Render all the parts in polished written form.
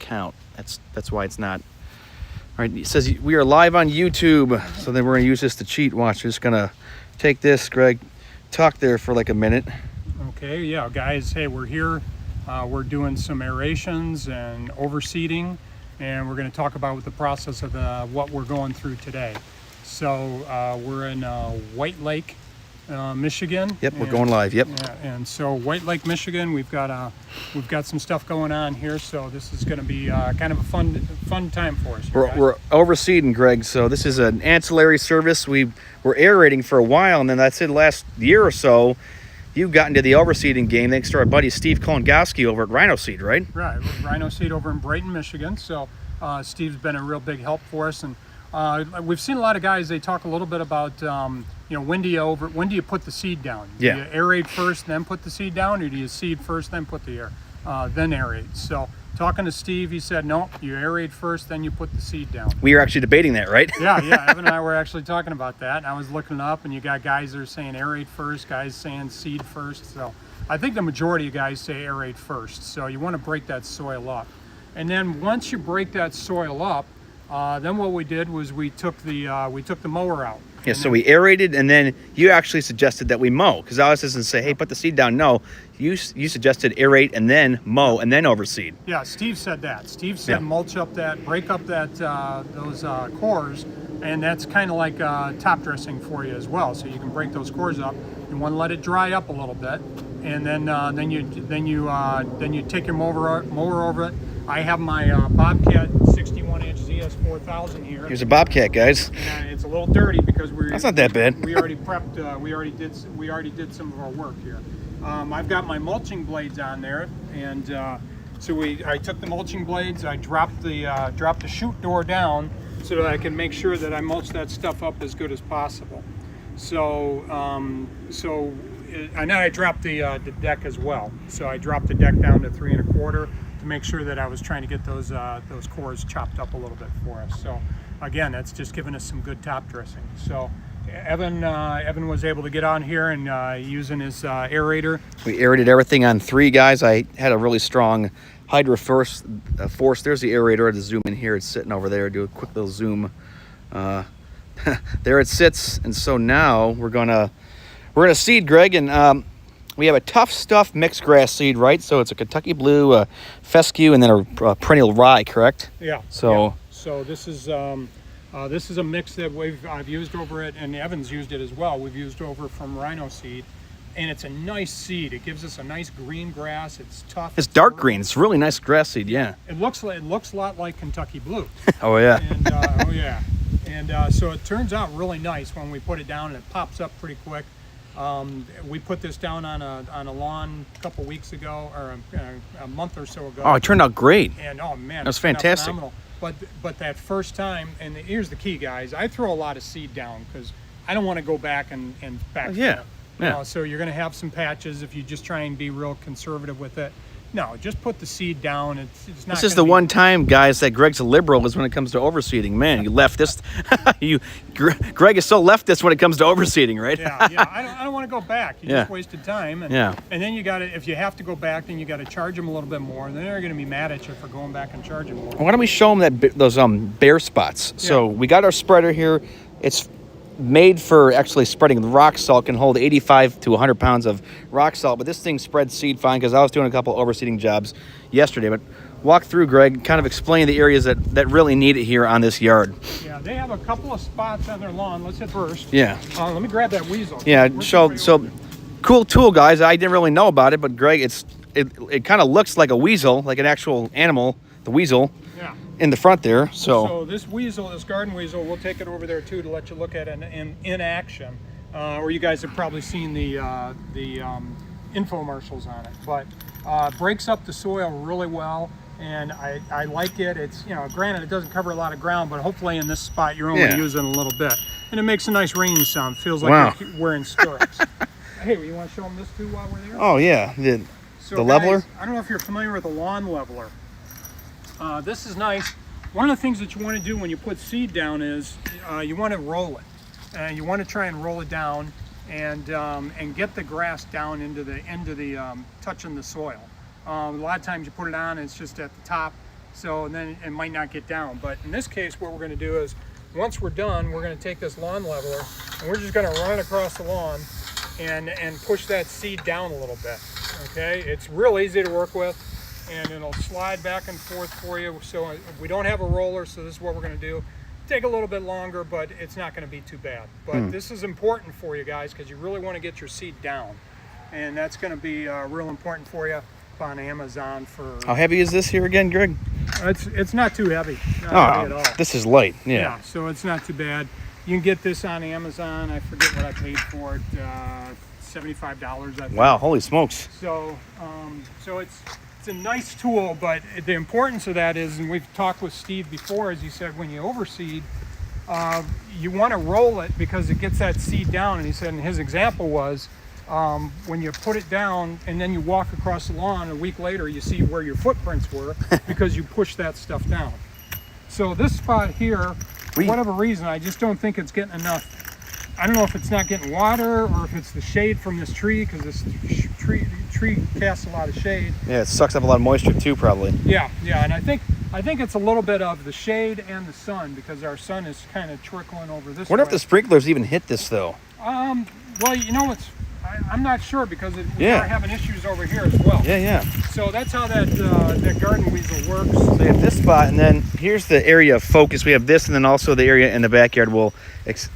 account. That's why it's not. All right, it says we are live on YouTube, so then we're gonna use this to cheat. Watch, we're just gonna take this, Greg, talk there for like a minute. Okay, yeah, guys, hey, we're here. We're doing some aerations and overseeding, and we're gonna talk about the process of what we're going through today. So we're in White Lake, Michigan. Yep, we're going live. Yep. Yeah, and so White Lake, Michigan, we've got some stuff going on here. So this is going to be kind of a fun time for us. We're overseeding, Greg. So this is an ancillary service. We were aerating for a while, and then that's it. Last year or so, you got into the overseeding game thanks to our buddy Steve Kolongoski over at Rhino Seed, right? Right, Rhino Seed over in Brighton, Michigan. So Steve's been a real big help for us, and we've seen a lot of guys. They talk a little bit about when do you put the seed down? Yeah. Do you aerate first, then put the seed down, or do you seed first, then put the then aerate? So talking to Steve, he said no, you aerate first, then you put the seed down. We were actually debating that, right? Yeah. Evan and I were actually talking about that, and I was looking up, and you got guys that are saying aerate first, guys saying seed first. So I think the majority of guys say aerate first. So you want to break that soil up, and then once you break that soil up, then what we did was we took the mower out. Yeah, so we aerated, and then you actually suggested that we mow, because I was just going to say, hey, put the seed down. No, you suggested aerate and then mow and then overseed. Yeah, Steve said that. Steve said mulch up that, break up that those cores, and that's kind of like top dressing for you as well. So you can break those cores up. You want to let it dry up a little bit, and then you take your mower over it. I have my Bobcat 61-inch ZS4000 here. Here's a Bobcat, guys. And it's a little dirty because that's not that bad. We already prepped. We already did some of our work here. I've got my mulching blades on there, and I took the mulching blades. I dropped the chute door down so that I can make sure that I mulch that stuff up as good as possible. So and then I dropped the deck as well. So I dropped the deck down to 3 1/4. To make sure that I was trying to get those cores chopped up a little bit for us. So again, that's just giving us some good top dressing. So Evan was able to get on here and using his aerator. We aerated everything on 3, guys. I had a really strong hydro force. There's the aerator. To zoom in here, it's sitting over there. Do a quick little zoom. There it sits. And so now we're gonna seed, Greg, and we have a Tough Stuff mixed grass seed, right? So it's a Kentucky Blue, a fescue, and then a perennial rye, correct? Yeah. So this is a mix that I've used over it, and Evan's used it as well. We've used over from Rhino Seed, and it's a nice seed. It gives us a nice green grass. It's tough. It's dark green. It's really nice grass seed. Yeah. It looks a lot like Kentucky Blue. Oh yeah. And so it turns out really nice when we put it down, and it pops up pretty quick. We put this down on a lawn a couple weeks ago, or a month or so ago. Oh, it turned out great. And oh man, that was fantastic. Phenomenal. But that first time, and here's the key, guys. I throw a lot of seed down because I don't want to go back and backfill. Yeah. So you're going to have some patches if you just try and be real conservative with it. No, just put the seed down. It's not. This is the one time, guys, that Greg's a liberal is when it comes to overseeding. Man, you leftist. Greg is so leftist when it comes to overseeding, right? Yeah. I don't want to go back. You just wasted time. And then you got to, if you have to go back, then you got to charge them a little bit more. And then they're going to be mad at you for going back and charging more. Why don't we show them those bare spots? So we got our spreader here. It's made for actually spreading the rock salt. Can hold 85 to 100 pounds of rock salt, but this thing spreads seed fine because I was doing a couple overseeding jobs yesterday. But walk through, Greg, kind of explain the areas that really need it here on this yard. Yeah, they have a couple of spots on their lawn. Let's hit first. Yeah. Let me grab that weasel. Yeah, so cool tool, guys. I didn't really know about it, but Greg, it kind of looks like a weasel, like an actual animal, the weasel. Yeah. In the front there, so this garden weasel, we'll take it over there too to let you look at it in action. Or you guys have probably seen the infomercials on it. But breaks up the soil really well, and I like it. It's granted it doesn't cover a lot of ground, but hopefully in this spot you're only using a little bit, and it makes a nice ringing sound. Feels like you're wearing stirrups. Hey, you want to show them this too while we're there? Oh yeah, the leveler. I don't know if you're familiar with a lawn leveler. This is nice. One of the things that you want to do when you put seed down is you want to roll it. You want to try and roll it down and get the grass down into the touching the soil. A lot of times you put it on and it's just at the top. So then it might not get down. But in this case, what we're going to do is, once we're done, we're going to take this lawn leveler and we're just going to run it across the lawn and push that seed down a little bit. Okay, it's real easy to work with, and it'll slide back and forth for you. So we don't have a roller, so this is what we're going to do. Take a little bit longer, but it's not going to be too bad. But this is important for you guys because you really want to get your seed down, and that's going to be real important for you on Amazon. For How heavy is this here again, Greg? it's not too heavy, not heavy at all. This is light. Yeah, so it's not too bad. You can get this on Amazon. I forget what I paid for it, $75, I think. Wow, holy smokes. So, so it's a nice tool, but the importance of that is, and we've talked with Steve before, as he said, when you overseed, you want to roll it because it gets that seed down. And he said, and his example was, when you put it down and then you walk across the lawn a week later, you see where your footprints were because you pushed that stuff down. So this spot here, for whatever reason, I just don't think it's getting enough. I don't know if it's not getting water or if it's the shade from this tree, because this tree casts a lot of shade. Yeah, it sucks up a lot of moisture too, probably. Yeah, and I think it's a little bit of the shade and the sun, because our sun is kind of trickling over this way. Wonder if the sprinklers even hit this though. Well, you know, I'm not sure, because we are having issues over here as well. Yeah. So that's how that garden weasel works. So we have this spot, and then here's the area of focus. We have this, and then also the area in the backyard. We'll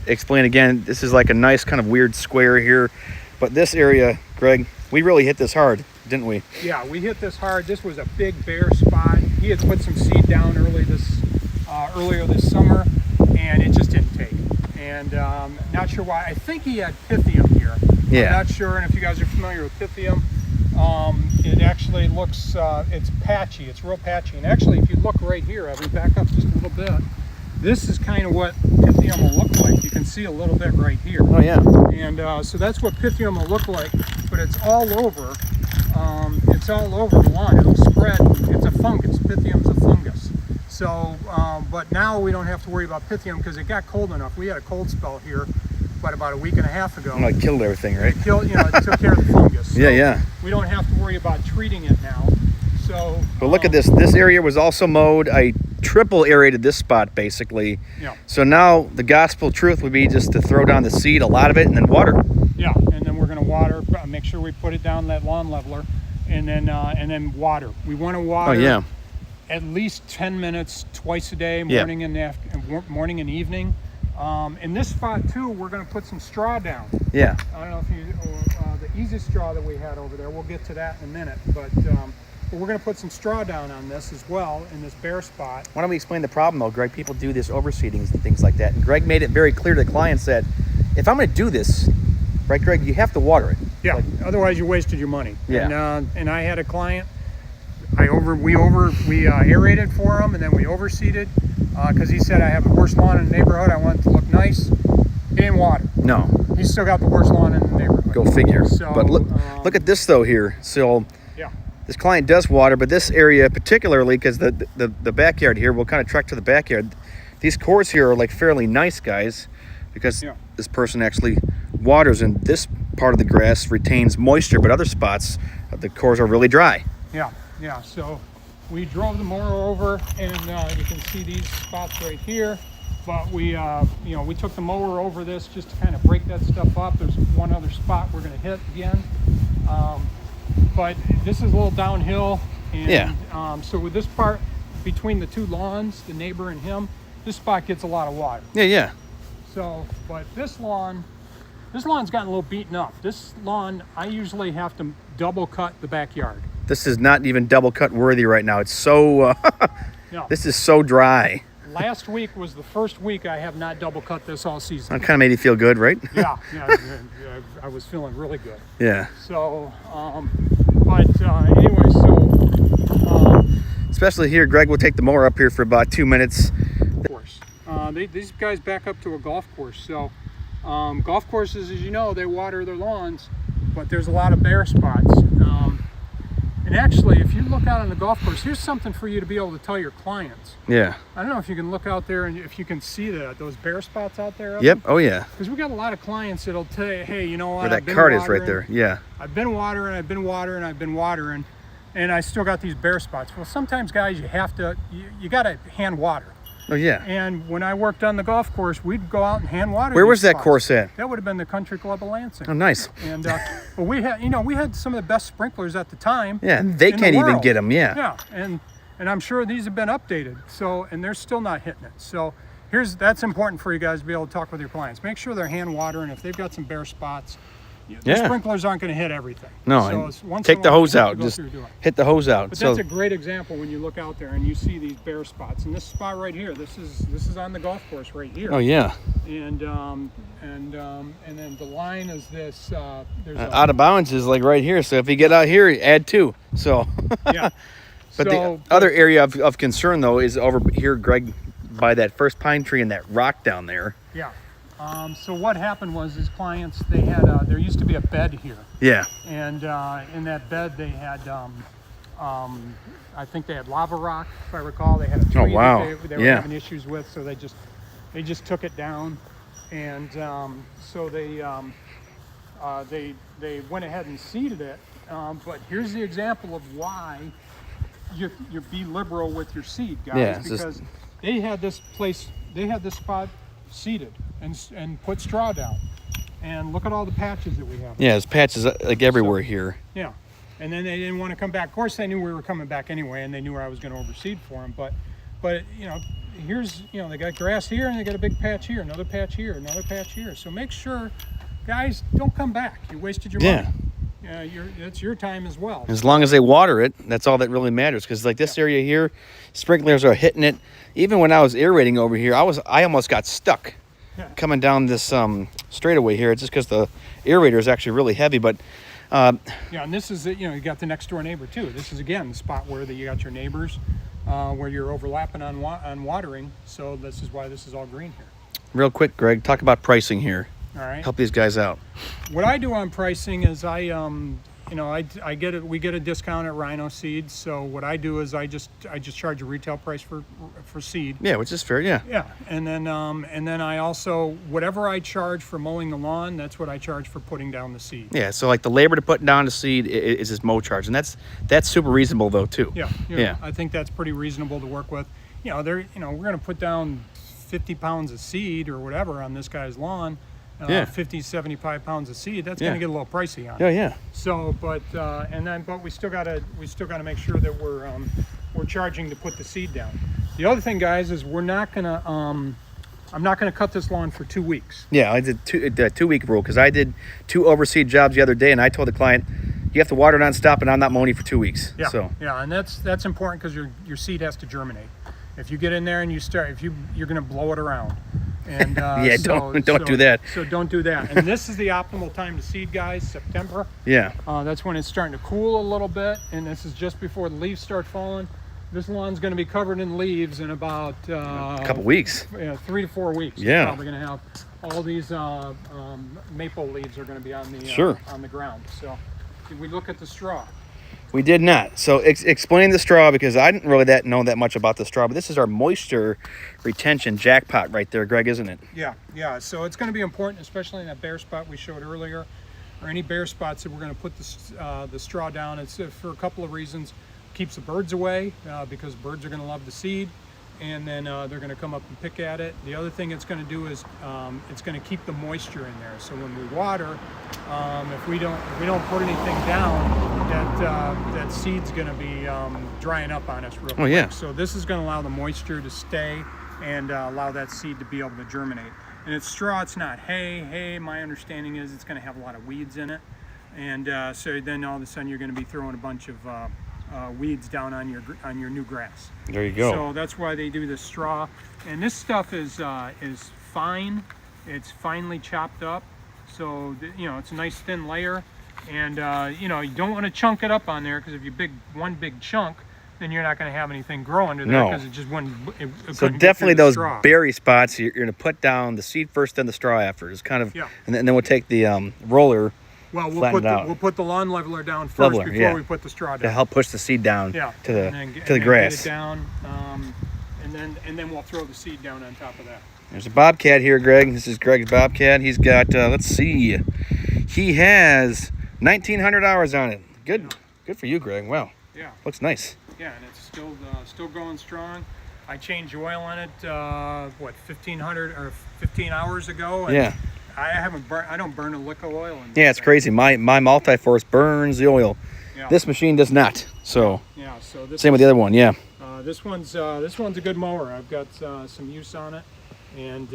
explain again. This is like a nice kind of weird square here, but this area, Greg, we really hit this hard, didn't we? Yeah, we hit this hard. This was a big bare spot. He had put some seed down earlier this summer, and it just didn't take. And not sure why. I think he had Pythium here. Yeah. I'm not sure, and if you guys are familiar with Pythium, it actually looks, it's patchy. It's real patchy. And actually, if you look right here, Evan, back up just a little bit, this is kind of what Pythium will look like. You can see a little bit right here. Oh, yeah. And so that's what Pythium will look like, but it's all over. It's all over the lawn. It'll spread. It's a fungus. Pythium's a fungus. So, but now we don't have to worry about Pythium because it got cold enough. We had a cold spell here about a week and a half ago. And it killed everything, right? It killed, it took care of the fungus. So Yeah. we don't have to worry about treating it now. So. But look at this. This area was also mowed. I triple aerated this spot, basically. Yeah. So now the gospel truth would be just to throw down the seed, a lot of it, and then water. Yeah, and then we're going to water. Make sure we put it down that lawn leveler, and then water. We want to water. Oh, yeah. At least 10 minutes twice a day, morning and evening. In this spot too, we're going to put some straw down. Yeah. I don't know if the easy straw that we had over there. We'll get to that in a minute, but we're going to put some straw down on this as well in this bare spot. Why don't we explain the problem though, Greg? People do this overseedings and things like that, and Greg made it very clear to the clients that if I'm going to do this, right, Greg, you have to water it. Yeah. Otherwise, you wasted your money. Yeah. And I had a client. We aerated for him, and then we overseeded because he said, I have the worst lawn in the neighborhood. I want it to look nice. He didn't water. No. He's still got the worst lawn in the neighborhood. Go figure. So, but look at this though here. So yeah, this client does water, but this area particularly, because the backyard here, we'll kind of trek to the backyard. These cores here are like fairly nice, guys, because this person actually waters, and this part of the grass retains moisture, but other spots, the cores are really dry. Yeah, so we drove the mower over, and you can see these spots right here. But we took the mower over this just to kind of break that stuff up. There's one other spot we're going to hit again. But this is a little downhill. And, so with this part between the two lawns, the neighbor and him, this spot gets a lot of water. Yeah. So, but this lawn's gotten a little beaten up. This lawn, I usually have to double cut the backyard. This is not even double cut worthy right now. It's so, this is so dry. Last week was the first week I have not double cut this all season. That kind of made you feel good, right? Yeah, I was feeling really good. Yeah. So, anyway, so. Especially here, Greg will take the mower up here for about 2 minutes. Course. These guys back up to a golf course. So, golf courses, as you know, they water their lawns, but there's a lot of bare spots. And actually, if you look out on the golf course, here's something for you to be able to tell your clients. Yeah. I don't know if you can look out there and if you can see those bare spots out there. Yep. Oh, yeah. Because we got a lot of clients that'll tell you, hey, you know what? Where that cart is right there. Yeah. I've been watering, and I still got these bare spots. Well, sometimes, guys, you got to hand water. Oh yeah. And when I worked on the golf course, we'd go out and hand water. Where these was that spots. course at? That would have been the Country Club of Lansing. Oh, nice. And well, we had some of the best sprinklers at the time. Yeah, they in can't the even world. get them. Yeah. Yeah, and I'm sure these have been updated. So, and they're still not hitting it. So that's important for you guys to be able to talk with your clients. Make sure they're hand watering. If they've got some bare spots, the sprinklers aren't going to hit everything. No, so once take in a the while, hose you have to out. go Just through do it. hit the hose out. But that's a great example when you look out there and you see these bare spots. And this spot right here, this is on the golf course right here. Oh yeah. And then the line is this. There's Out of bounds is like right here. So if you get out here, add 2. So. yeah. But the other area of concern though is over here, Greg, by that first pine tree and that rock down there. Yeah. So what happened was his clients, they had there used to be a bed here. Yeah. And in that bed they had I think they had lava rock, if I recall. They had a tree that they were having issues with, so they just took it down, and so they went ahead and seeded it. But here's the example of why you be liberal with your seed, guys, because they had this spot seeded and put straw down, and look at all the patches that we have. Yeah, there's patches like everywhere here. Yeah. And then they didn't want to come back. Of course, they knew we were coming back anyway, and they knew I was going to overseed for them. But here's, they got grass here, and they got a big patch here, another patch here, another patch here. So make sure, guys, don't come back. You wasted your money. Yeah, it's your time as well. As long as they water it, that's all that really matters. Because like this area here, sprinklers are hitting it. Even when I was aerating over here, I almost got stuck coming down this straightaway here. It's just because the aerator is actually really heavy, but. And this is you got the next door neighbor too. This is again the spot where you got your neighbors, where you're overlapping on watering. So this is why this is all green here. Real quick, Greg, talk about pricing here. All right. Help these guys out. What I do on pricing is we get a discount at Rhino Seeds. So what I do is I just charge a retail price for seed. Yeah, which is fair. Yeah. Yeah, and then I also, whatever I charge for mowing the lawn, that's what I charge for putting down the seed. Yeah. So like the labor to put down the seed is his mow charge, and that's super reasonable though too. Yeah. I think that's pretty reasonable to work with. We're going to put down 50 pounds of seed or whatever on this guy's lawn. 50, 75 pounds of seed, that's going to get a little pricey on it. Yeah. So, but we still got to make sure that we're charging to put the seed down. The other thing, guys, is I'm not going to cut this lawn for 2 weeks. Yeah, I did the 2-week rule because I did 2 overseed jobs the other day, and I told the client, you have to water nonstop, and I'm not mowing for 2 weeks. Yeah. So. Yeah, and that's important because your seed has to germinate. If you get in there and you're going to blow it around. And don't do that. So don't do that. And this is the optimal time to seed, guys. September. Yeah. That's when it's starting to cool a little bit, and this is just before the leaves start falling. This lawn's going to be covered in leaves in about a couple weeks. 3 to 4 weeks. Yeah. We're probably going to have all these maple leaves are going to be on the ground. So did we look at the straw? We did not. So explain the straw, because I didn't really know that much about the straw, but this is our moisture retention jackpot right there, Greg, isn't it? Yeah. So it's going to be important, especially in that bare spot we showed earlier, or any bare spots that we're going to put the straw down. It's for a couple of reasons. Keeps the birds away, because birds are going to love the seed, and then they're going to come up and pick at it. The other thing it's going to do is it's going to keep the moisture in there. So when we water, if we don't put anything down, that seed's going to be drying up on us real quick. Yeah. So this is going to allow the moisture to stay and allow that seed to be able to germinate. And it's straw, it's not hay. Hay, my understanding is it's going to have a lot of weeds in it, and so then all of a sudden you're going to be throwing a bunch of weeds down on your new grass. There you go. So that's why they do the straw, and this stuff is fine. It's finely chopped up, so it's a nice thin layer, and you don't want to chunk it up on there, because if you one big chunk, then you're not going to have anything grow under there, because it just wouldn't. So definitely those berry spots, you're going to put down the seed first, then the straw after. It's kind of, and then we'll take the roller. Well, we'll put the lawn leveler down first before we put the straw down. To help push the seed down to the grass. Get it down, and then we'll throw the seed down on top of that. There's a bobcat here, Greg. This is Greg's bobcat. He's got, let's see, he has 1,900 hours on it. Good for you, Greg. Wow. Yeah. Looks nice. Yeah, and it's still going strong. I changed oil on it 1500 or 15 hours ago. And Yeah. I don't burn a lick of oil in this Yeah, it's thing. crazy. My multi-force burns the oil. Yeah. This machine does not. So Yeah. So this same with the other one. Yeah. This one's a good mower. I've got some use on it, and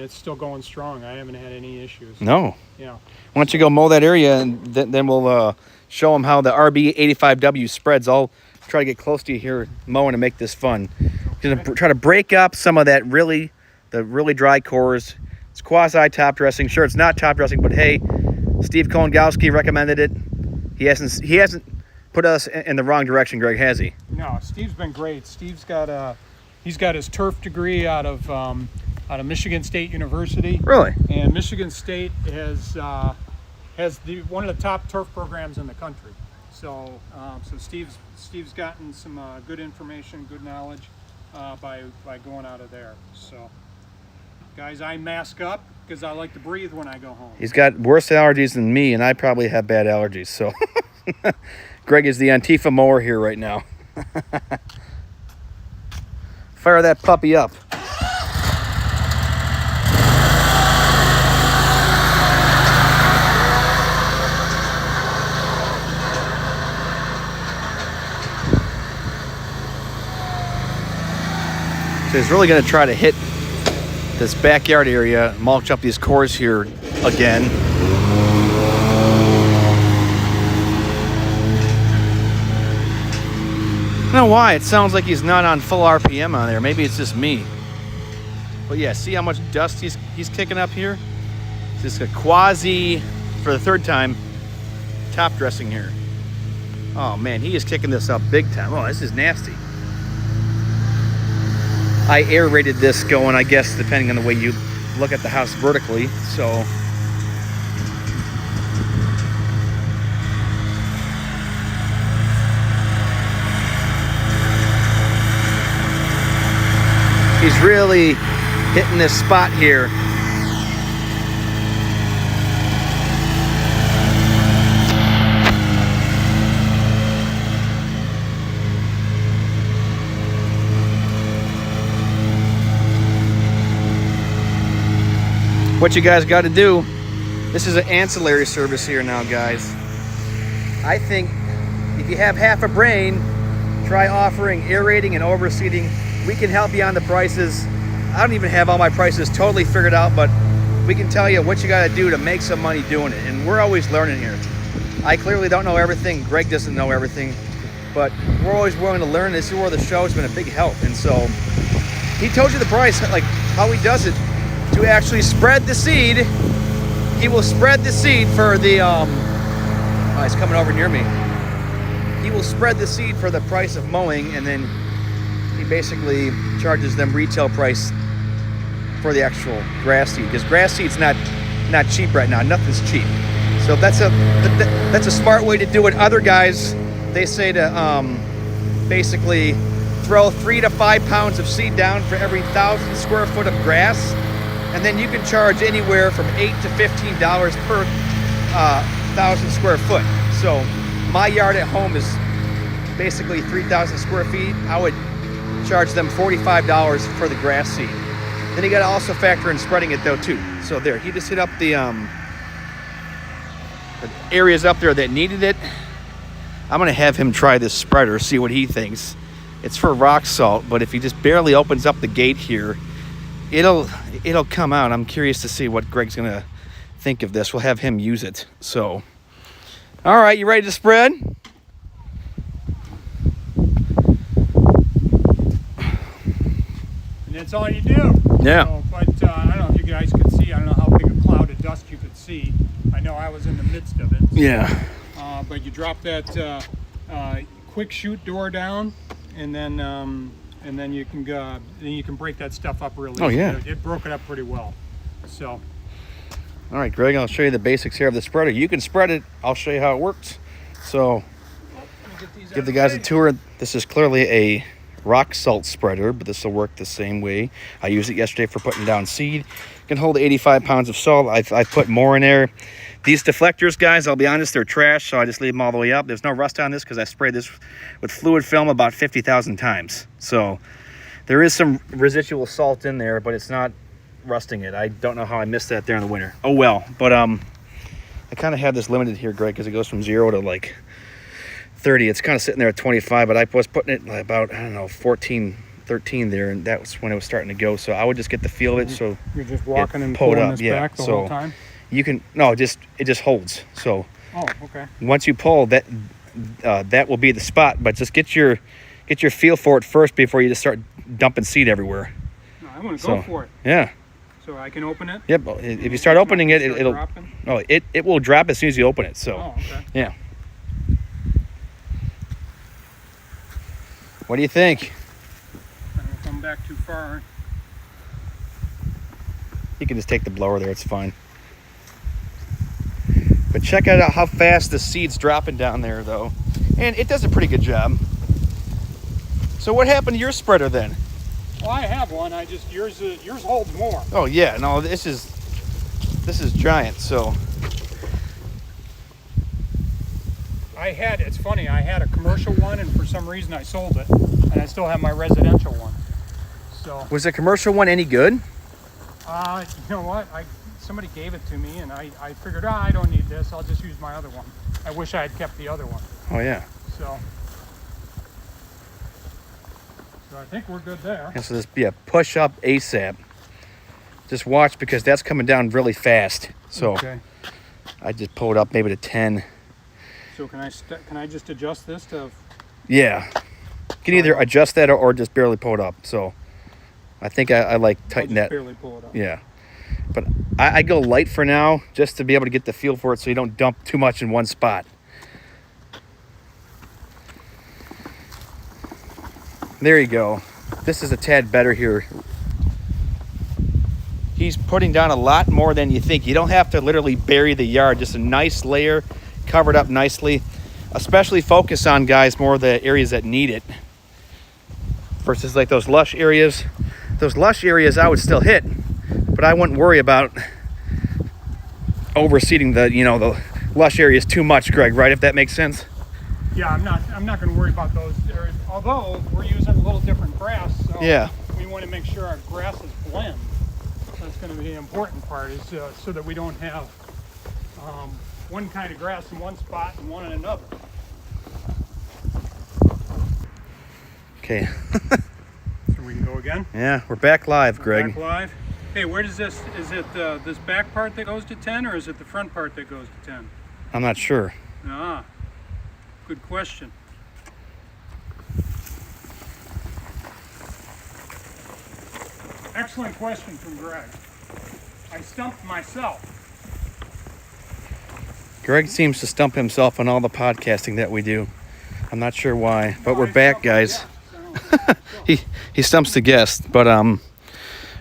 it's still going strong. I haven't had any issues. No. Yeah. Why don't you go mow that area, and then we'll show them how the RB85W spreads. I'll try to get close to you here mowing to make this fun. Gonna try to break up some of the really dry cores. It's quasi top dressing. Sure, it's not top dressing, but hey, Steve Kolengowski recommended it. He hasn't put us in the wrong direction, Greg, has he? No, Steve's been great. Steve's got he's got his turf degree out of Michigan State University. Really? And Michigan State has one of the top turf programs in the country. So Steve's gotten some good information, good knowledge by going out of there. So guys, I mask up because I like to breathe when I go home. He's got worse allergies than me, and I probably have bad allergies. So Greg is the Antifa mower here right now. Fire that puppy up. So he's really going to try to hit this backyard area, mulch up these cores here again. I don't know why. It sounds like he's not on full RPM on there. Maybe it's just me. But yeah, see how much dust he's kicking up here? Just a quasi, for the third time, top dressing here. Oh man, he is kicking this up big time. Oh, this is nasty. I aerated this going, I guess, depending on the way you look at the house vertically. So he's really hitting this spot here. What you guys got to do, this is an ancillary service here now, guys. I think if you have half a brain, try offering aerating and overseeding. We can help you on the prices. I don't even have all my prices totally figured out, but we can tell you what you got to do to make some money doing it. And we're always learning here. I clearly don't know everything. Greg doesn't know everything, but we're always willing to learn. This is where the show has been a big help. And so he told you the price, like how he does it. To actually spread the seed, he will spread the seed for the oh, he's coming over near me. He will spread the seed for the price of mowing, and then he basically charges them retail price for the actual grass seed, because grass seed's not cheap right now. Nothing's cheap. So that's a smart way to do it. Other guys, they say to basically throw 3 to 5 pounds of seed down for every 1,000 square foot of grass. And then you can charge anywhere from $8 to $15 per 1,000 square foot. So my yard at home is basically 3,000 square feet. I would charge them $45 for the grass seed. Then you got to also factor in spreading it though too. So there, he just hit up the areas up there that needed it. I'm gonna have him try this spreader, see what he thinks. It's for rock salt, but if he just barely opens up the gate here, it'll come out. I'm curious to see what Greg's gonna think of this. We'll have him use it. So, all right, you ready to spread? And that's all you do. Yeah. So, but I don't know if you guys could see. I don't know how big a cloud of dust you could see. I know I was in the midst of it. So, Yeah. but you drop that quick chute door down, and then you can go. Then you can break that stuff up really. Oh, yeah. It broke it up pretty well. So. All right, Greg, I'll show you the basics here of the spreader. You can spread it. I'll show you how it works. So give the guys a tour. This is clearly a rock salt spreader, but this will work the same way. I used it yesterday for putting down seed. It can hold 85 pounds of salt. I've put more in there. These deflectors, guys, I'll be honest, they're trash, so I just leave them all the way up. There's no rust on this because I sprayed this with fluid film about 50,000 times. So there is some residual salt in there, but it's not rusting it. I don't know how I missed that there in the winter. Oh well, but I kind of have this limited here, Greg, because it goes from 0 to like 30. It's kind of sitting there at 25, but I was putting it about, I don't know, 14, 13 there, and that was when it was starting to go. So I would just get the feel of it. So you're just walking and pulling this back the whole time? You can, no, it just holds. So oh, okay. once you pull that, that will be the spot. But just get your feel for it first before you just start dumping seed everywhere. No, I want to go for it. Yeah. So I can open it? Yep. If you start opening it, it will drop as soon as you open it. So oh, okay. Yeah. What do you think? I don't know if I'm back too far. You can just take the blower there. It's fine. But check out how fast the seed's dropping down there, though. And it does a pretty good job. So what happened to your spreader then? Well, I have one. Yours holds more. Oh yeah, no, this is giant. So it's funny. I had a commercial one, and for some reason I sold it, and I still have my residential one. So was the commercial one any good? You know what? Somebody gave it to me, and I figured, I don't need this. I'll just use my other one. I wish I had kept the other one. Oh yeah. So I think we're good there. And so this be a push up ASAP. Just watch because that's coming down really fast. So okay. I just pull it up maybe to 10. So can I just adjust this to? Yeah. You can either adjust that or just barely pull it up. So I think I like tighten that. Barely pull it up. Yeah. But I go light for now just to be able to get the feel for it so you don't dump too much in one spot. There you go. This is a tad better here. He's putting down a lot more than you think. You don't have to literally bury the yard. Just a nice layer, covered up nicely. Especially focus on, guys, more of the areas that need it. Versus like those lush areas. Those lush areas I would still hit. But I wouldn't worry about overseeding the lush areas too much, Greg, right? If that makes sense? Yeah, I'm not going to worry about those areas. Although we're using a little different grass, so yeah, we want to make sure our grasses blend. That's going to be the important part, is so that we don't have one kind of grass in one spot and one in another. Okay. So we can go again? Yeah, we're back live, Greg. Back live. Hey, where does this? Is it this back part that goes to 10, or is it the front part that goes to 10? I'm not sure. Ah, good question. Excellent question from Greg. I stumped myself. Greg seems to stump himself on all the podcasting that we do. I'm not sure why, but we're back, guys. He stumps the guest, but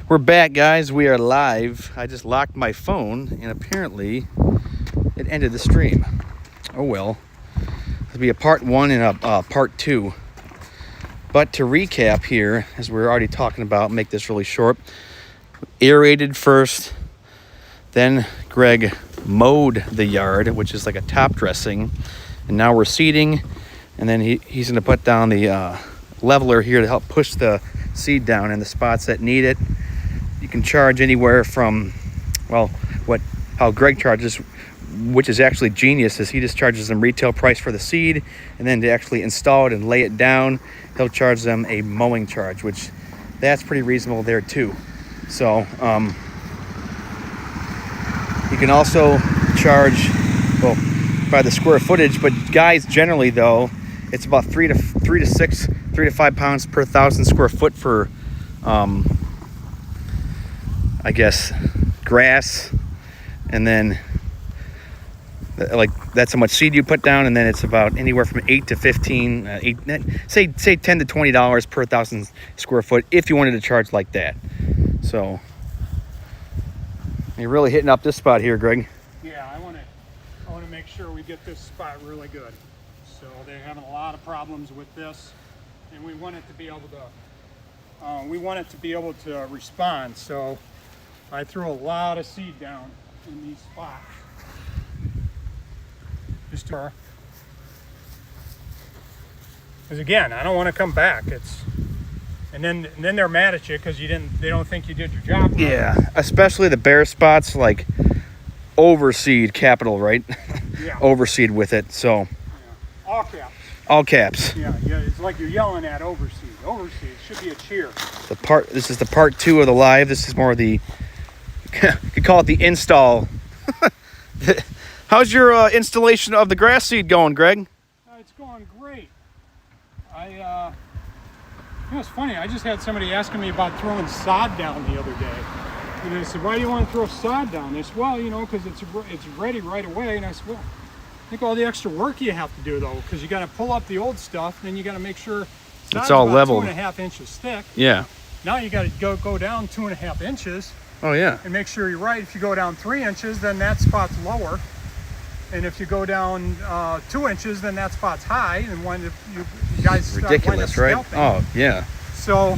we're back, guys. We are live. I just locked my phone, and apparently it ended the stream. Oh well. It'll be a part 1 and a part 2. But to recap here, as we're already talking about, make this really short. Aerated first, then Greg mowed the yard, which is like a top dressing, and now we're seeding, and then he's going to put down the leveler here to help push the seed down in the spots that need it. You can charge anywhere from, well, how Greg charges, which is actually genius, is he just charges them retail price for the seed, and then to actually install it and lay it down, he'll charge them a mowing charge, which that's pretty reasonable there too. So you can also charge, well, by the square footage, but guys, generally though, it's about 3 to 5 pounds per 1,000 square foot for I guess grass, and then like that's how much seed you put down, and then it's about anywhere from 8 to 15, say $10 to $20 per 1,000 square foot if you wanted to charge like that. So you're really hitting up this spot here, Greg. Yeah, I want to make sure we get this spot really good. So they're having a lot of problems with this. and we want it to be able to respond. So I threw a lot of seed down in these spots. Just to, because again, I don't want to come back. And then they're mad at you because they don't think you did your job right. Yeah, especially the bare spots, like overseed capital, right? Yeah. Overseed with it. So Yeah. All caps. all caps. Yeah, it's like you're yelling at overseed. Overseed should be a cheer. This is the part 2 of the live. This is more of the you could call it the install. How's your installation of the grass seed going, Greg? It's going great. It's funny. I just had somebody asking me about throwing sod down the other day, and I said, "Why do you want to throw sod down?" They said, "Well, because it's ready right away." And I said, "Well, think all the extra work you have to do though, because you got to pull up the old stuff, and then you got to make sure it's all about leveled. 2.5 inches thick. Yeah. Now you got to go down 2.5 inches." Oh yeah. And make sure you're right. If you go down 3 inches, then that spot's lower. And if you go down 2 inches, then that spot's high. And when you guys start Ridiculous, right? scalping. Oh yeah. So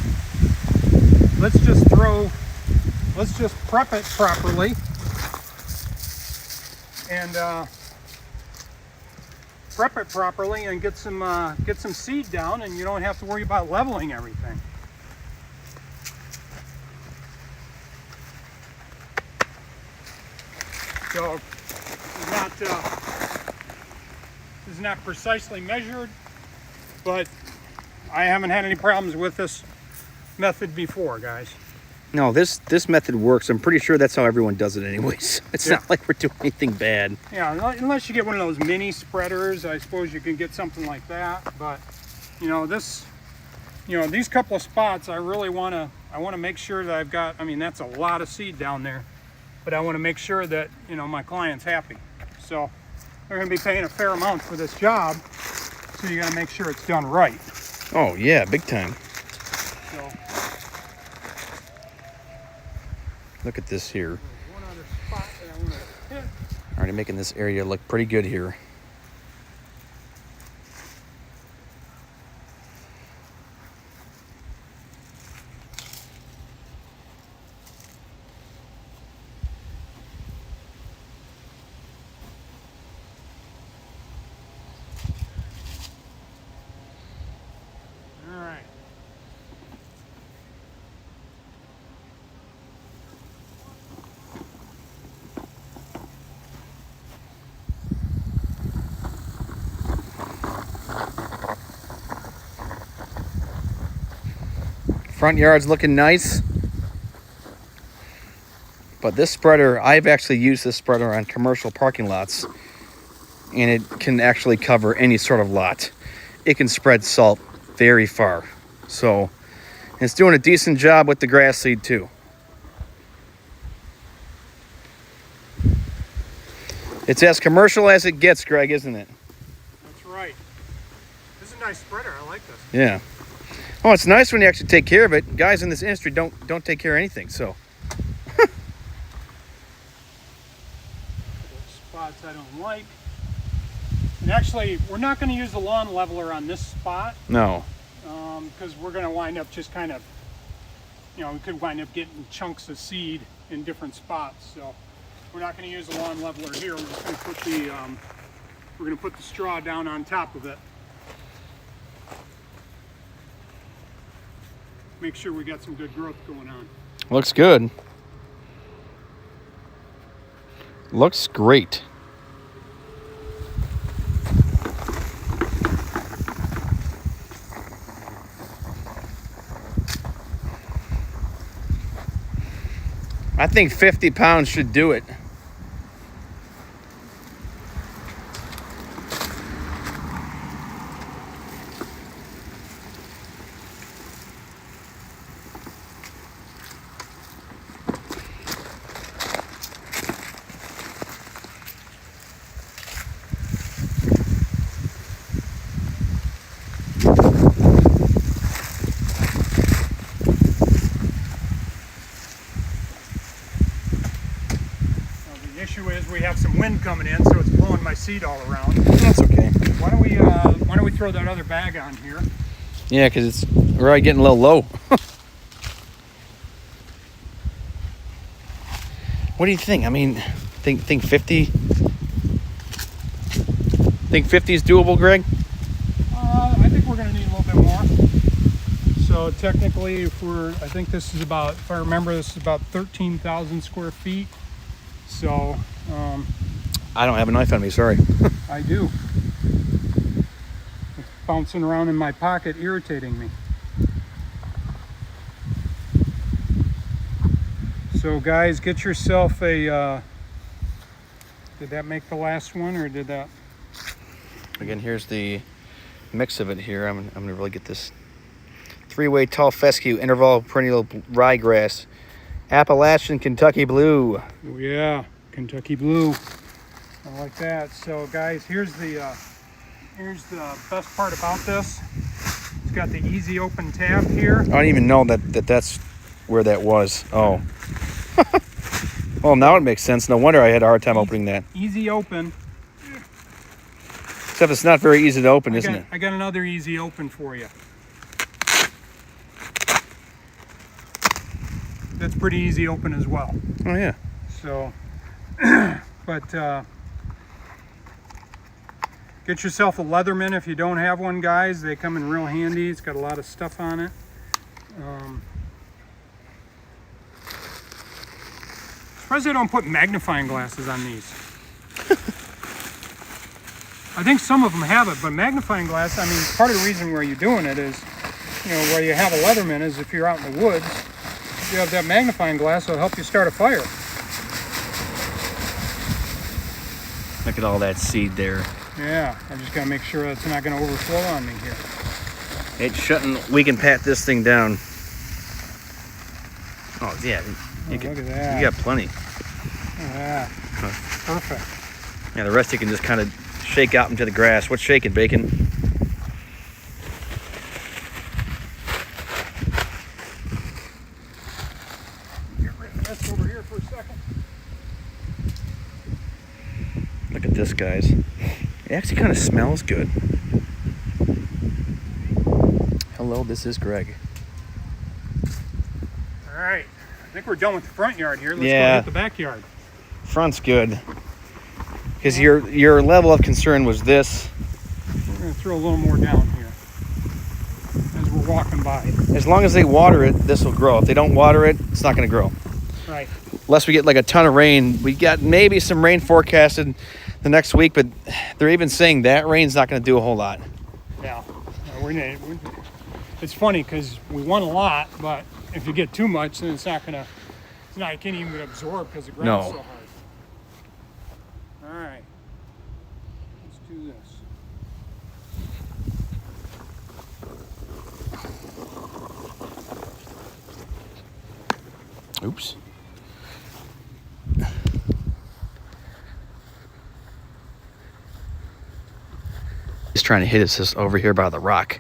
let's just prep it properly. And prep it properly and get some seed down, and you don't have to worry about leveling everything. So this is not precisely measured, but I haven't had any problems with this method before, guys. No, this method works. I'm pretty sure that's how everyone does it anyways. It's not like we're doing anything bad. Yeah, unless you get one of those mini spreaders, I suppose you can get something like that. But these couple of spots, I want to make sure that I've got. I mean, that's a lot of seed down there, but I want to make sure that my client's happy. So they're going to be paying a fair amount for this job, so you got to make sure it's done right. Oh yeah, big time. So look at this here. one other spot that I want to hit. Already making this area look pretty good here. All right. Front yard's looking nice. But this spreader, I've actually used this spreader on commercial parking lots, and it can actually cover any sort of lot. It can spread salt very far. So it's doing a decent job with the grass seed too. It's as commercial as it gets, Greg, isn't it? That's right. This is a nice spreader. I like this. Yeah. Oh, it's nice when you actually take care of it. Guys in this industry don't take care of anything, so. Spots I don't like. And actually, we're not going to use the lawn leveler on this spot. No. Because we're going to wind up just kind of, we could wind up getting chunks of seed in different spots. So we're not going to use the lawn leveler here. We're just going to put the straw down on top of it. Make sure we got some good growth going on. Looks good. Looks great. I think 50 pounds should do it. The issue is we have some wind coming in, so it's blowing my seed all around. That's okay. Why don't we throw that other bag on here? Yeah, because we're already getting a little low. What do you think? I mean, think 50? Think 50 is doable, Greg? I think we're going to need a little bit more. So technically, I think this is about, if I remember, this is about 13,000 square feet. So, I don't have a knife on me, sorry. I do. It's bouncing around in my pocket, irritating me. So guys, get yourself a, did that make the last one, or did that? Again, here's the mix of it here. I'm gonna really get this 3-way tall fescue, interval perennial ryegrass, Appalachian Kentucky blue. Oh yeah, Kentucky blue. I like that. So guys, here's the best part about this. It's got the easy open tab here. I don't even know that's where that was. Oh. Well, now it makes sense. No wonder I had a hard time opening that. Easy open. Except it's not very easy to open, isn't it? I got another easy open for you. That's pretty easy open as well. Oh, yeah. So, but get yourself a Leatherman if you don't have one, guys. They come in real handy. It's got a lot of stuff on it. Surprised they don't put magnifying glasses on these. I think some of them have it, but magnifying glass, I mean, part of the reason where you're doing it is, you know, where you have a Leatherman is if you're out in the woods, you have that magnifying glass, it'll help you start a fire. Look at all that seed there. Yeah, I just gotta make sure it's not gonna overflow on me here. It shouldn't. We can pat this thing down. Oh, yeah. Look at that. You got plenty. Yeah, perfect. Yeah, the rest you can just kind of shake out into the grass. What's shaking, Bacon? Get rid of this over here for a second. Look at this, guys. It actually kind of smells good. Hello, this is Greg. All right, I think we're done with the front yard here. Let's go hit the backyard. Front's good. Because your level of concern was this. We're going to throw a little more down here as we're walking by. As long as they water it, this will grow. If they don't water it, it's not going to grow. Right. Unless we get like a ton of rain. We got maybe some rain forecasted the next week, but they're even saying that rain's not going to do a whole lot. Yeah. It's funny because we want a lot, but if you get too much, then you can't even absorb because the ground's so hard. All right, let's do this. Oops. He's trying to hit us just over here by the rock.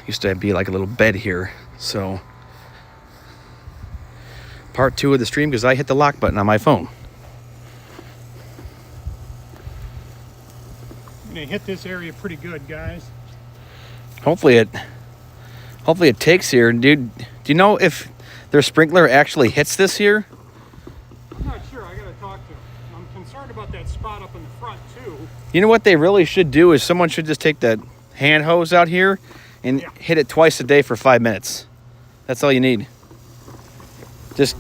Used to be like a little bed here. So part 2 of the stream because I hit the lock button on my phone. They hit this area pretty good, guys. Hopefully it takes here. Dude, do you know if their sprinkler actually hits this here? I'm not sure. I gotta talk to them. I'm concerned about that spot up in the front too. You know what they really should do is someone should just take that hand hose out here and hit it twice a day for 5 minutes. That's all you need. Just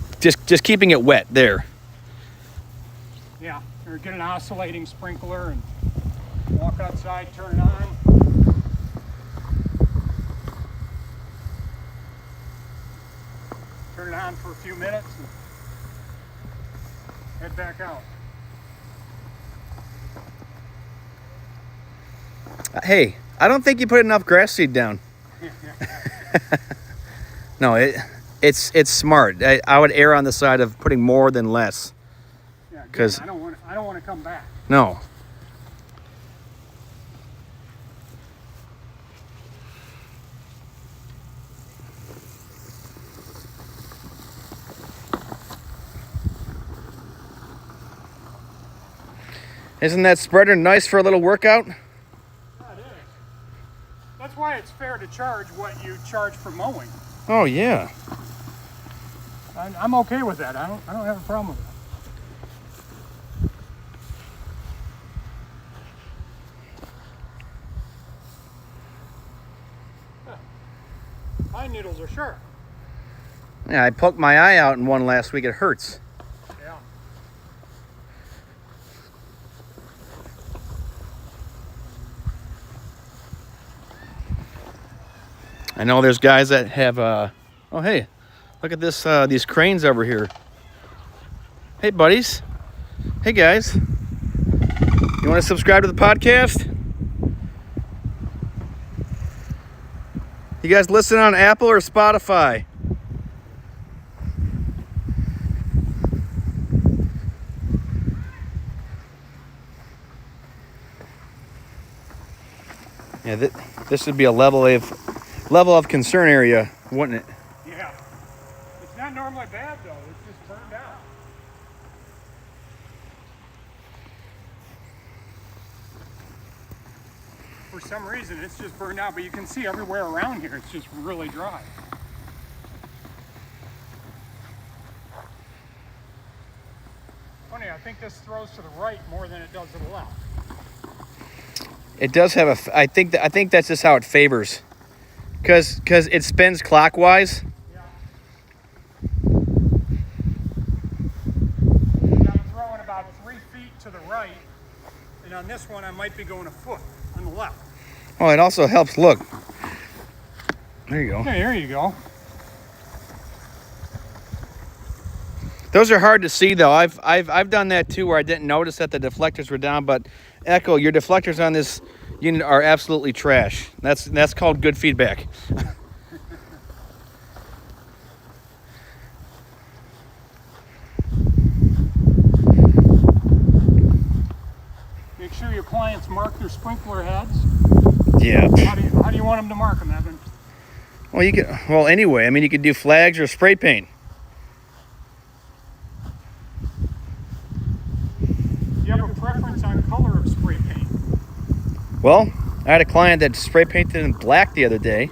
keeping it wet there. Yeah, or get an oscillating sprinkler and walk outside, turn it on. Turn it on for a few minutes and head back out. Hey, I don't think you put enough grass seed down. No, it's smart. I would err on the side of putting more than less. Yeah, because I don't want to come back. No. Isn't that spreader nice for a little workout? Yeah, it is. That's why it's fair to charge what you charge for mowing. Oh yeah. I'm okay with that. I don't have a problem with that. Pine needles are sharp. Yeah, I poked my eye out in one last week. It hurts. Yeah. I know there's guys that have, oh hey, look at this, these cranes over here. Hey buddies. Hey guys. You want to subscribe to the podcast? You guys listen on Apple or Spotify? Yeah, this would be a level of concern area, wouldn't it? Yeah. It's not normally bad though. It's just burned out. For some reason, it's just burned out, but you can see everywhere around here, it's just really dry. Funny, I think this throws to the right more than it does to the left. It does have I think that's just how it favors, because it spins clockwise. Yeah. I'm throwing about 3 feet to the right, and on this one I might be going a foot on the left. Oh, it also helps. Look, there you go. Okay, there you go. Those are hard to see though. I've done that too, where I didn't notice that the deflectors were down. But Echo, your deflectors on this unit are absolutely trash. That's called good feedback. Make sure your clients mark their sprinkler heads. Yeah. How do you want them to mark them, Evan? Well, anyway, I mean, you could do flags or spray paint. Do you have a preference on color of spray paint? Well, I had a client that spray painted in black the other day.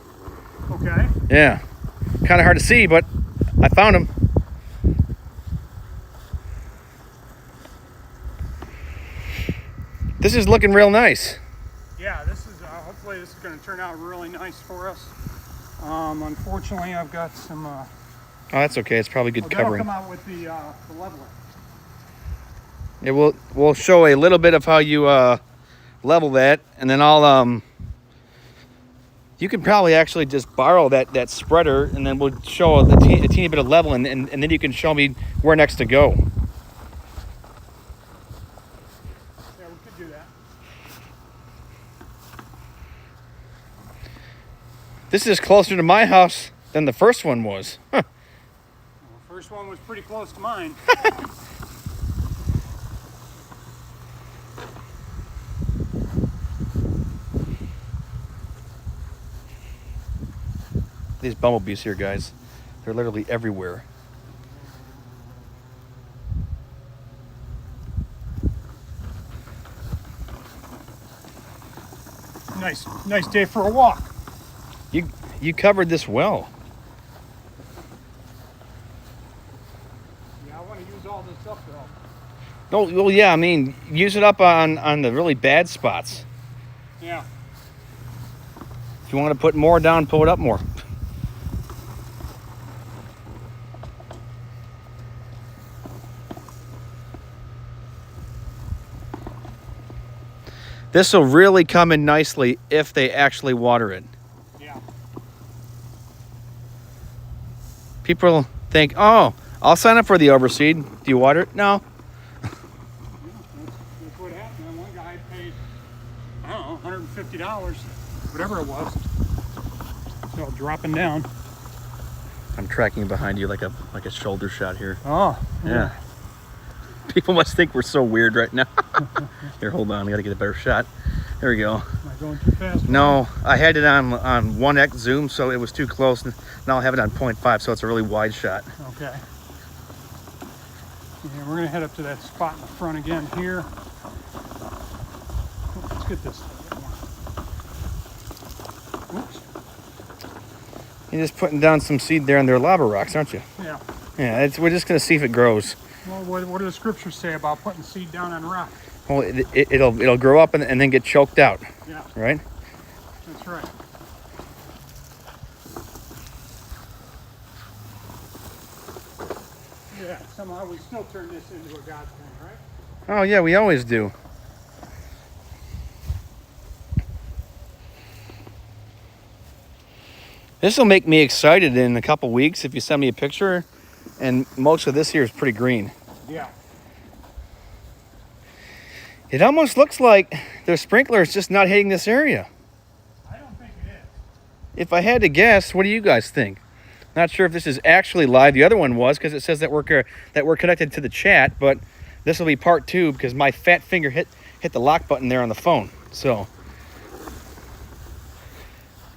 Okay. Yeah. Kind of hard to see, but I found him. This is looking real nice. Yeah, this is hopefully this is going to turn out really nice for us. Unfortunately, I've got some. Oh, that's okay. It's probably good That'll covering. come out with the leveler. Yeah, we'll show a little bit of how you level that, and then I'll you can probably actually just borrow that spreader, and then we'll show a teeny bit of level, and then you can show me where next to go. Yeah, we could do that. This is closer to my house than the first one was. Huh. Well, the first one was pretty close to mine. These bumblebees here, guys, they're literally everywhere. Nice day for a walk. You covered this well. Yeah, I want to use all this up though. Oh, well, yeah, I mean, use it up on the really bad spots. Yeah. If you want to put more down, pull it up more. This will really come in nicely if they actually water it. Yeah. People think, oh, I'll sign up for the Overseed. Do you water it? No. That's what happened. One guy paid, I don't know, $150, whatever it was. So dropping down. I'm tracking behind you like a shoulder shot here. Oh. Yeah. People must think we're so weird right now. Here, hold on. I got to get a better shot. There we go. Am I going too fast? No, I had it on 1x zoom, so it was too close. Now I have it on 0.5, so it's a really wide shot. Okay. Yeah, we're going to head up to that spot in the front again here. Let's get this. Oops. You're just putting down some seed there on their lava rocks, aren't you? Yeah. Yeah, we're just going to see if it grows. Well, what do the scriptures say about putting seed down on rock? Well, it'll grow up and then get choked out. Yeah. Right? That's right. Yeah, somehow we still turn this into a God thing, right? Oh, yeah, we always do. This will make me excited in a couple weeks if you send me a picture. And most of this here is pretty green. Yeah. It almost looks like their sprinkler is just not hitting this area. I don't think it is. If I had to guess, what do you guys think? Not sure if this is actually live. The other one was because it says that we're connected to the chat, but this will be part 2 because my fat finger hit the lock button there on the phone. So,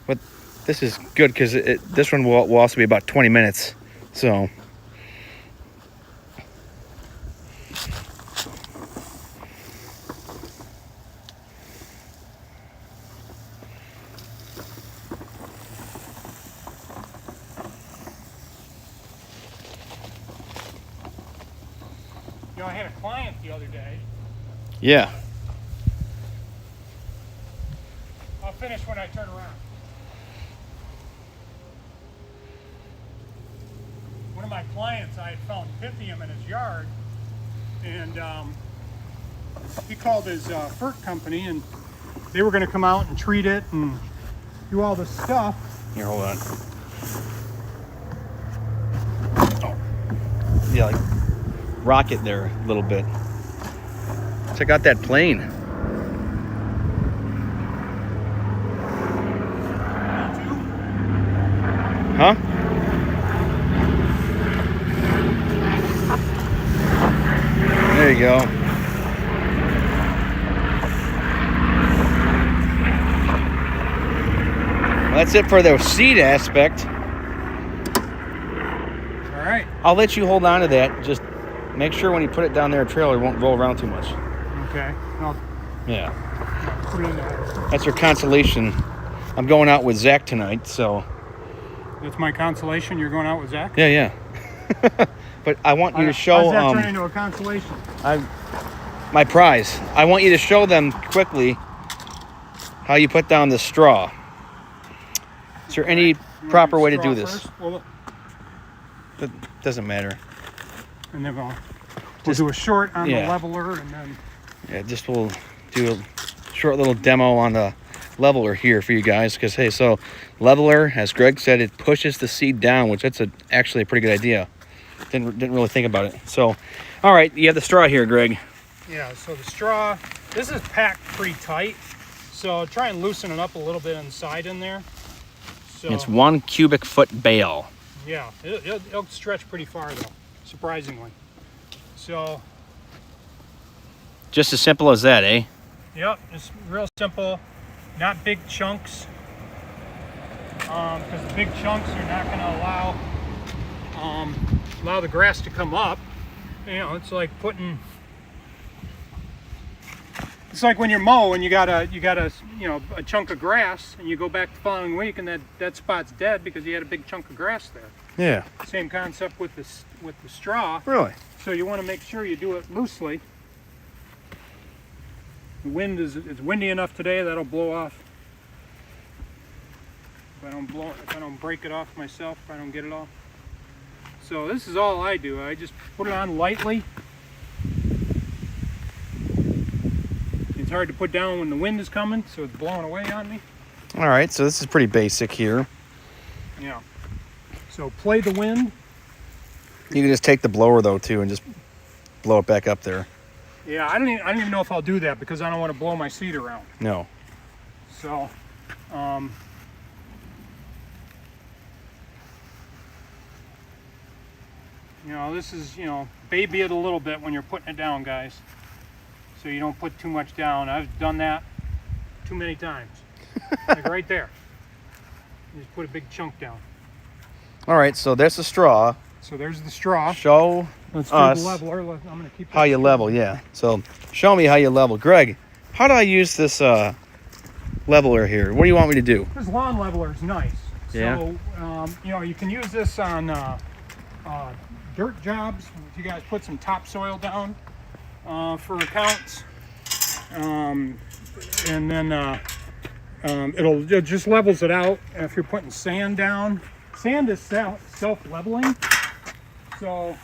but this is good because this one will also be about 20 minutes. So. You know, I had a client the other day. Yeah. I'll finish when I turn around. One of my clients, I had found Pythium in his yard, and he called his FERT company, and they were going to come out and treat it and do all this stuff. Here, hold on. Oh. Yeah, like rocket there a little bit. Check out that plane. Huh? There you go. Well, that's it for the seed aspect. All right. I'll let you hold on to that. Just make sure when you put it down there, a trailer won't roll around too much. Okay. I'll Yeah. put it in there. That's your consolation. I'm going out with Zach tonight, so. That's my consolation. You're going out with Zach? Yeah, yeah. But I want you to show How's that turn into a consolation? my prize. I want you to show them quickly how you put down the straw. Is there any proper way to do this? First? Well, It doesn't matter. and then we'll do a short on Yeah. the leveler, and then Yeah, just we'll do a short little demo on the leveler here for you guys. Because, hey, so leveler, as Greg said, it pushes the seed down, which that's actually a pretty good idea. Didn't really think about it. So, all right, you have the straw here, Greg. yeah. So the straw, this is packed pretty tight. So try and loosen it up a little bit inside in there. So It's 1 cubic foot bale. yeah, it'll stretch pretty far though, surprisingly. So Just as simple as that, eh? yep, it's real simple, not big chunks. Because the big chunks are not going to allow the grass to come up. You know, it's like putting. It's like when you mow and you got a a chunk of grass, and you go back the following week and that spot's dead because you had a big chunk of grass there. Yeah. Same concept with the straw. Really? So you want to make sure you do it loosely. The wind it's windy enough today that'll blow off. If I don't break it off myself, if I don't get it off. So this is all I do. I just put it on lightly. It's hard to put down when the wind is coming, so it's blowing away on me. All right, so this is pretty basic here. Yeah. So play the wind. You can just take the blower, though, too, and just blow it back up there. Yeah, I don't even know if I'll do that because I don't want to blow my seed around. No. So, you know, this is, baby it a little bit when you're putting it down, guys. So you don't put too much down. I've done that too many times. Like right there. You just put a big chunk down. All right, so there's the straw. So there's the straw. Show Let's do us the leveler. I'm going to keep how you level, yeah. So show me how you level. Greg, how do I use this leveler here? What do you want me to do? This lawn leveler is nice. Yeah. So, you know, you can use this on dirt jobs. If you guys put some topsoil down for accounts. And then it just levels it out. And if you're putting sand down, sand is self-leveling. So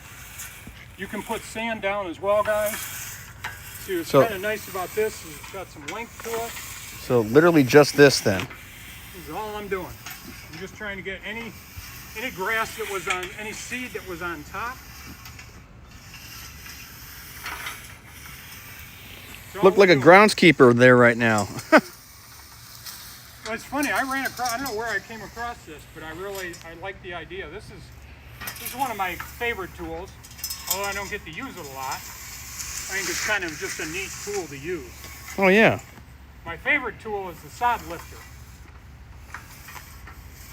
you can put sand down as well, guys. See, what's kind of nice about this is it's got some length to it. So literally just this then. This is all I'm doing. I'm just trying to get any grass that was on, any seed that was on top. Look like a groundskeeper there right now. Well, it's funny. I ran across. I don't know where I came across this, but I like the idea. This is one of my favorite tools. Although I don't get to use it a lot, I think it's kind of just a neat tool to use. Oh yeah. My favorite tool is the sod lifter.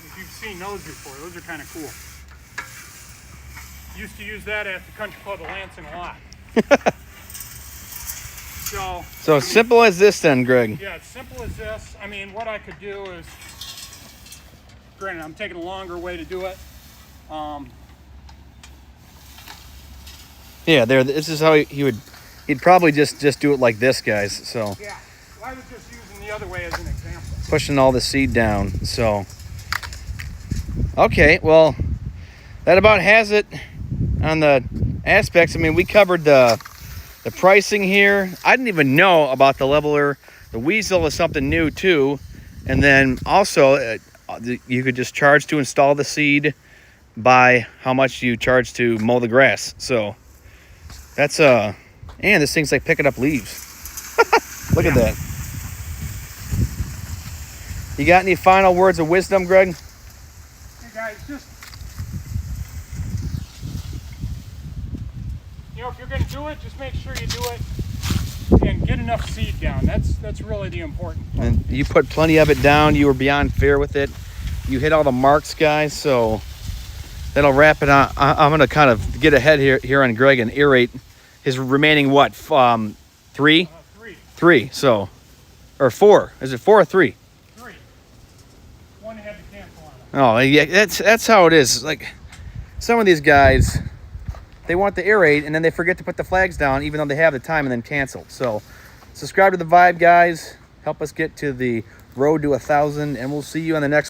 If you've seen those before, those are kind of cool. Used to use that at the country club of Lansing a lot. So as simple as this then, Greg. Yeah, it's simple as this. I mean, what I could do is, granted, I'm taking a longer way to do it. Yeah, there. This is how he'd probably just do it like this, guys. So yeah, well, I was just using the other way as an example. Pushing all the seed down. So okay, well, that about has it on the aspects. I mean, we covered the pricing here. I didn't even know about the leveler. The weasel is something new too. And then also you could just charge to install the seed by how much you charge to mow the grass. So that's and this thing's like picking up leaves. Look at that. You got any final words of wisdom, Greg? Hey guys, just, you know, if you're going to do it, just make sure you do it and get enough seed down. That's really the important part. And you put plenty of it down. You were beyond fair with it. You hit all the marks, guys. So that'll wrap it on. I'm going to kind of get ahead here on Greg and aerate his remaining what? Three. So, or 4. Is it 4 or 3? 3. One had to cancel on it. Oh yeah, that's how it is. Like some of these guys, they want the aerate and then they forget to put the flags down even though they have the time and then cancel. So subscribe to the Vibe, guys. Help us get to the road to 1,000 and we'll see you on the next